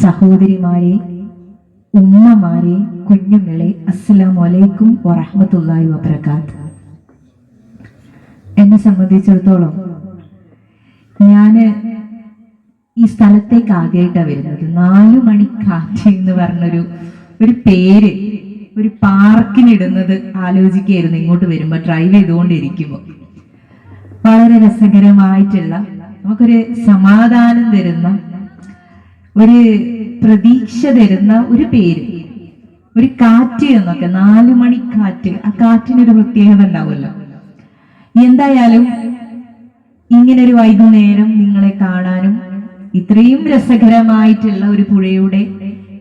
സഹോദരിമാരെ, ഉമ്മമാരെ, കുഞ്ഞുങ്ങളെ, അസ്സലാമു അലൈക്കും വറഹ്മത്തുള്ളാഹി വബറകാത്ത്. എന്നെ സംബന്ധിച്ചിടത്തോളം ഞാന് ഈ സ്ഥലത്തേക്ക് ആദ്യമായിട്ടാണ് വരുന്നത്. 4 മണിക്കാറ്റ് എന്ന് പറഞ്ഞൊരു പേര് ഒരു പാർക്കിനിടുന്നത് ആലോചിക്കുകയായിരുന്നു ഇങ്ങോട്ട് വരുമ്പോ, ഡ്രൈവ് ചെയ്തുകൊണ്ടിരിക്കുമ്പോൾ. വളരെ രസകരമായിട്ടുള്ള, നമുക്കൊരു സമാധാനം തരുന്ന, ഒരു പ്രതീക്ഷ തരുന്ന ഒരു പേര്, ഒരു കാറ്റ് എന്നൊക്കെ. 4 മണിക്കാറ്റ്, ആ കാറ്റിനൊരു പ്രത്യേകത ഉണ്ടാവുമല്ലോ. എന്തായാലും ഇങ്ങനെ ഒരു വൈകുന്നേരം നിങ്ങളെ കാണാനും ഇത്രയും രസകരമായിട്ടുള്ള ഒരു പുഴയുടെ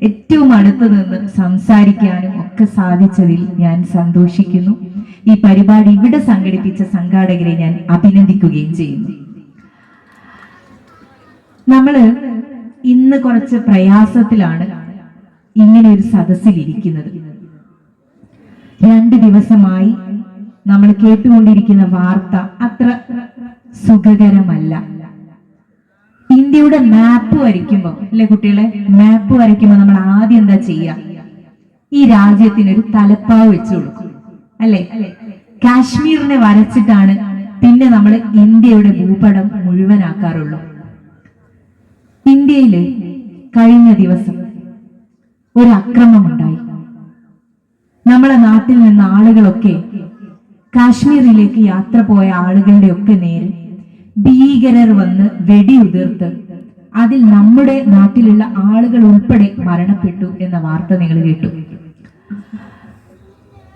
ഏറ്റവും അടുത്ത് നിന്ന് സംസാരിക്കാനും ഒക്കെ സാധിച്ചതിൽ ഞാൻ സന്തോഷിക്കുന്നു. ഈ പരിപാടി ഇവിടെ സംഘടിപ്പിച്ച സംഘാടകരെ ഞാൻ അഭിനന്ദിക്കുകയും ചെയ്യുന്നു. നമ്മള് ഇന്ന് കുറച്ച് പ്രയാസത്തിലാണ് ഇങ്ങനെ ഒരു സദസ്സിൽ ഇരിക്കുന്നത്. 2 ദിവസമായി നമ്മൾ കേട്ടുകൊണ്ടിരിക്കുന്ന വാർത്ത അത്ര സുഖകരമല്ല. ഇന്ത്യയുടെ മാപ്പ് വരയ്ക്കുമ്പോൾ, അല്ലെ കുട്ടികളെ, മാപ്പ് വരയ്ക്കുമ്പോൾ നമ്മൾ ആദ്യം എന്താ ചെയ്യുക? ഈ രാജ്യത്തിനൊരു തലപ്പാവ് വെച്ചു കൊടുക്കും, അല്ലെ? കാശ്മീരിനെ വരച്ചിട്ടാണ് പിന്നെ നമ്മൾ ഇന്ത്യയുടെ ഭൂപടം മുഴുവനാക്കാറുള്ളൂ. ഇന്ത്യയില് കഴിഞ്ഞ ദിവസം ഒരു അക്രമമുണ്ടായി. നമ്മളെ നാട്ടിൽ നിന്ന് ആളുകളൊക്കെ കാശ്മീരിലേക്ക് യാത്ര പോയ ആളുകളുടെ ഒക്കെ നേരെ ഭീകരർ വന്ന് വെടിയുതിർത്ത് അതിൽ നമ്മുടെ നാട്ടിലുള്ള ആളുകൾ ഉൾപ്പെടെ മരണപ്പെട്ടു എന്ന വാർത്ത നിങ്ങൾ കേട്ടു.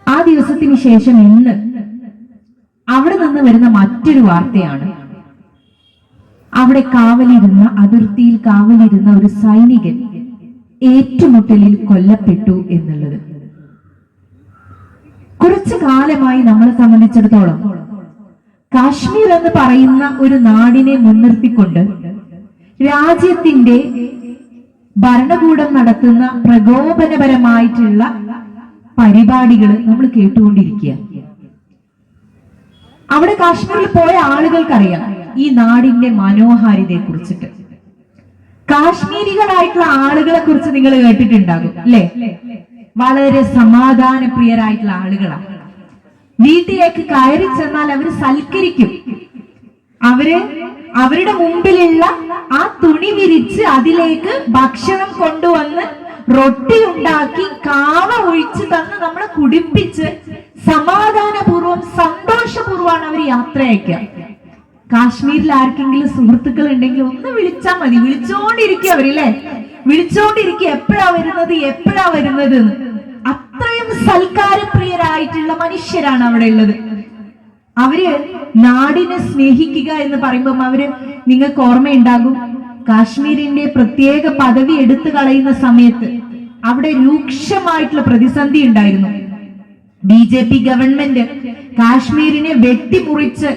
ആ ദിവസത്തിന് ശേഷം ഇന്ന് അവിടെ നിന്ന് വരുന്ന മറ്റൊരു വാർത്തയാണ്, അവിടെ അതിർത്തിയിൽ കാവലിരുന്ന ഒരു സൈനികൻ ഏറ്റുമുട്ടലിൽ കൊല്ലപ്പെട്ടു എന്നുള്ളത്. കുറച്ചു കാലമായി നമ്മളെ സംബന്ധിച്ചിടത്തോളം കാശ്മീർ എന്ന് പറയുന്ന ഒരു നാടിനെ മുൻനിർത്തിക്കൊണ്ട് രാജ്യത്തിന്റെ ഭരണകൂടം നടത്തുന്ന പ്രകോപനപരമായിട്ടുള്ള പരിപാടികൾ നമ്മൾ കേട്ടുകൊണ്ടിരിക്കുക. അവിടെ കാശ്മീരിൽ പോയ ആളുകൾക്കറിയാം ഈ നാടിന്റെ മനോഹാരിതയെ കുറിച്ചിട്ട്. കാശ്മീരികളായിട്ടുള്ള ആളുകളെ കുറിച്ച് നിങ്ങൾ കേട്ടിട്ടുണ്ടാകും, അല്ലെ? വളരെ സമാധാനപ്രിയരായിട്ടുള്ള ആളുകളാണ്. വീട്ടിലേക്ക് കയറി ചെന്നാൽ അവര് സൽക്കരിക്കും. അവരുടെ മുമ്പിലുള്ള ആ തുണി വിരിച്ച് അതിലേക്ക് ഭക്ഷണം കൊണ്ടുവന്ന് റൊട്ടി ഉണ്ടാക്കി കാവ ഒഴിച്ച് തന്ന് നമ്മളെ കുടിപ്പിച്ച് സമാധാനപൂർവ്വം സന്തോഷപൂർവ്വമാണ് അവർ യാത്ര അയക്കുക. കാശ്മീരിൽ ആർക്കെങ്കിലും സുഹൃത്തുക്കൾ ഉണ്ടെങ്കിൽ ഒന്ന് വിളിച്ചാൽ മതി, വിളിച്ചോണ്ടിരിക്കുക അവരില്ലേ, വിളിച്ചോണ്ടിരിക്കുക എപ്പോഴാ വരുന്നത് എന്ന്. അത്രയും സൽക്കാരപ്രിയരായിട്ടുള്ള മനുഷ്യരാണ് അവിടെ ഉള്ളത്. അവര് നാടിനെ സ്നേഹിക്കുക എന്ന് പറയുമ്പം നിങ്ങൾക്ക് ഓർമ്മയുണ്ടാകും, കാശ്മീരിന്റെ പ്രത്യേക പദവി എടുത്തു കളയുന്ന സമയത്ത് അവിടെ രൂക്ഷമായിട്ടുള്ള പ്രതിസന്ധി ഉണ്ടായിരുന്നു. BJP ഗവൺമെന്റ് കാശ്മീരിനെ വെട്ടിമുറിച്ച്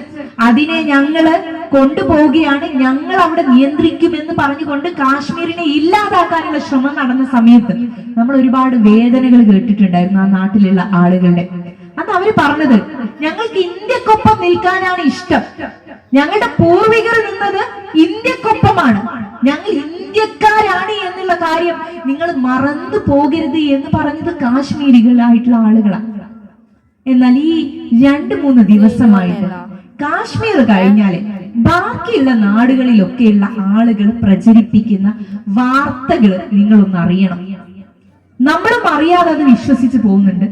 അതിനെ ഞങ്ങള് കൊണ്ടുപോവുകയാണ്, ഞങ്ങൾ അവിടെ നിയന്ത്രിക്കുമെന്ന് പറഞ്ഞുകൊണ്ട് കാശ്മീരിനെ ഇല്ലാതാക്കാനുള്ള ശ്രമം നടന്ന സമയത്ത് നമ്മൾ ഒരുപാട് വേദനകൾ കേട്ടിട്ടുണ്ടായിരുന്നു ആ നാട്ടിലുള്ള ആളുകളുടെ. അത് അവര് പറഞ്ഞത്, ഞങ്ങൾക്ക് ഇന്ത്യക്കൊപ്പം നിൽക്കാനാണ് ഇഷ്ടം, ഞങ്ങളുടെ പൂർവികർ നിന്നത് ഇന്ത്യക്കൊപ്പമാണ്, ഞങ്ങൾ ഇന്ത്യക്കാരാണ് എന്നുള്ള കാര്യം നിങ്ങൾ മറന്നു പോകരുത് എന്ന് പറഞ്ഞത് കാശ്മീരികളായിട്ടുള്ള ആളുകളാണ്. എന്നാൽ ഈ 2-3 ദിവസമായിട്ട് കാശ്മീർ കഴിഞ്ഞാല് ബാക്കിയുള്ള നാടുകളിലൊക്കെയുള്ള ആളുകൾ പ്രചരിപ്പിക്കുന്ന വാർത്തകൾ നിങ്ങളൊന്ന് അറിയണം. നമ്മളും അറിയാതെ അത് വിശ്വസിച്ച് പോകുന്നുണ്ട്.